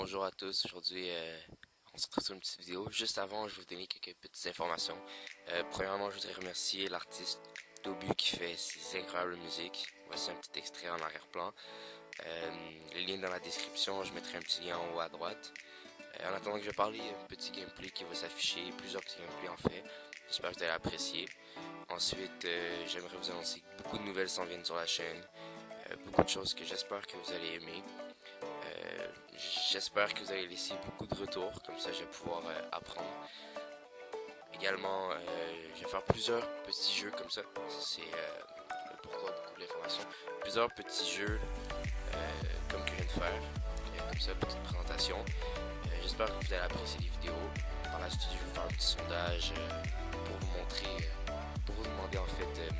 Bonjour à tous, aujourd'hui on se retrouve sur une petite vidéo. Juste avant, je vais vous donner quelques petites informations. Premièrement, je voudrais remercier l'artiste Dobu qui fait ses incroyables musiques. Voici un petit extrait en arrière-plan. Le lien dans la description, je mettrai un petit lien en haut à droite. En attendant que je parle, il y a un petit gameplay qui va s'afficher, plusieurs petits gameplays en fait. J'espère que vous allez apprécier. Ensuite, j'aimerais vous annoncer que beaucoup de nouvelles s'en viennent sur la chaîne. Beaucoup de choses que j'espère que vous allez aimer. Euh, J'espère que vous allez laisser beaucoup de retours, comme ça je vais pouvoir apprendre. Également, je vais faire plusieurs petits jeux comme ça. C'est le pourquoi beaucoup d'informations. Plusieurs petits jeux comme que je viens de faire. Comme ça, petite présentation. J'espère que vous allez apprécier les vidéos. Par la suite, je vais faire un petit sondage pour vous montrer, pour vous demander en fait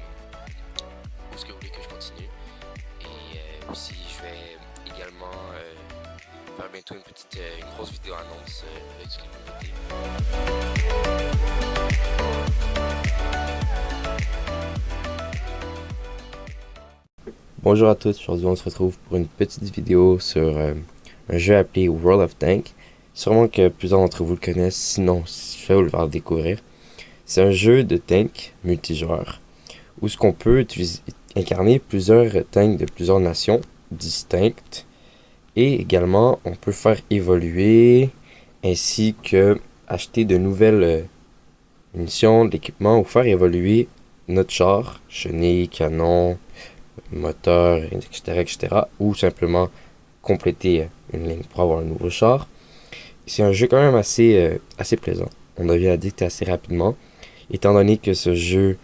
où est-ce que vous voulez que je continue. Et aussi, je vais également faire bientôt une grosse vidéo annonce avec toutes les nouveautés. Bonjour à tous, aujourd'hui on se retrouve pour une petite vidéo sur un jeu appelé World of Tanks. Sûrement que plusieurs d'entre vous le connaissent, sinon je vais vous le faire découvrir. C'est un jeu de tank multijoueur où ce qu'on peut incarner plusieurs tanks de plusieurs nations distinctes. Et également, on peut faire évoluer ainsi que acheter de nouvelles munitions, d'équipements ou faire évoluer notre char, chenille, canon, moteur, etc., etc. Ou simplement compléter une ligne pour avoir un nouveau char. C'est un jeu quand même assez plaisant. On devient addict assez rapidement, étant donné que ce jeu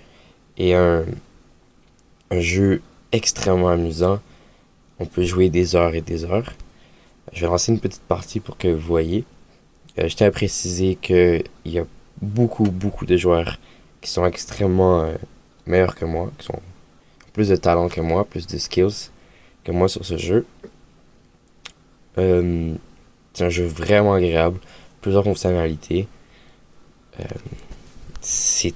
est un jeu extrêmement amusant. On peut jouer des heures et des heures. Je vais lancer une petite partie pour que vous voyez. Je tiens à préciser qu'il y a beaucoup de joueurs qui sont extrêmement meilleurs que moi, qui ont plus de talent que moi, plus de skills que moi sur ce jeu. C'est un jeu vraiment agréable, plusieurs fonctionnalités. Euh, c'est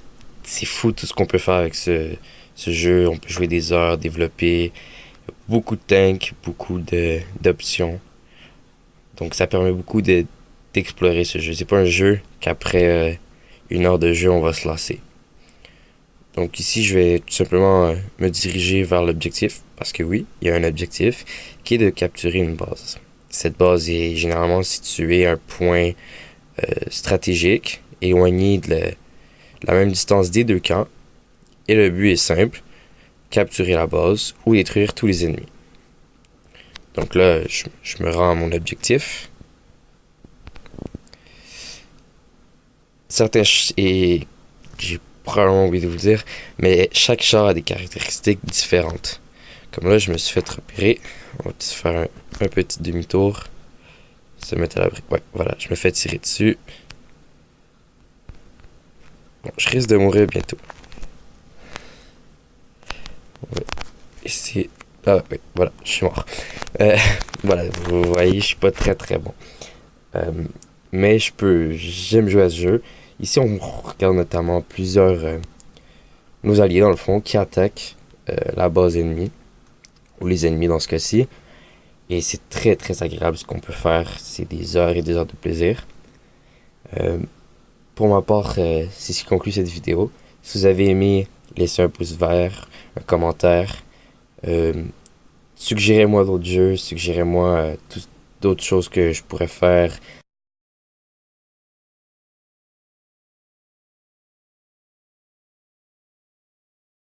fou tout ce qu'on peut faire avec ce jeu. On peut jouer des heures, développer beaucoup de tanks, beaucoup d'options. Donc ça permet beaucoup d'explorer ce jeu. C'est pas un jeu qu'après une heure de jeu, on va se lasser. Donc ici, je vais tout simplement me diriger vers l'objectif, parce que oui, il y a un objectif qui est de capturer une base. Cette base est généralement située à un point stratégique, éloigné de la même distance des deux camps. Et le but est simple, capturer la base ou détruire tous les ennemis. Donc là, je me rends à mon objectif. Et j'ai probablement oublié de vous le dire, mais chaque char a des caractéristiques différentes. Comme là, je me suis fait repérer. On va se faire un petit demi-tour. Se mettre à l'abri. Ouais, voilà, je me fais tirer dessus. Bon, je risque de mourir bientôt. Ouais. Ici. Ah, oui, voilà, je suis mort. Voilà, vous voyez, je suis pas très bon. Mais j'aime jouer à ce jeu. Ici, on regarde notamment plusieurs nos alliés dans le fond qui attaquent la base ennemie ou les ennemis dans ce cas-ci. Et c'est très agréable ce qu'on peut faire. C'est des heures et des heures de plaisir. Pour ma part, c'est ce qui conclut cette vidéo. Si vous avez aimé, laissez un pouce vert, un commentaire. Suggérez-moi d'autres jeux, suggérez-moi d'autres choses que je pourrais faire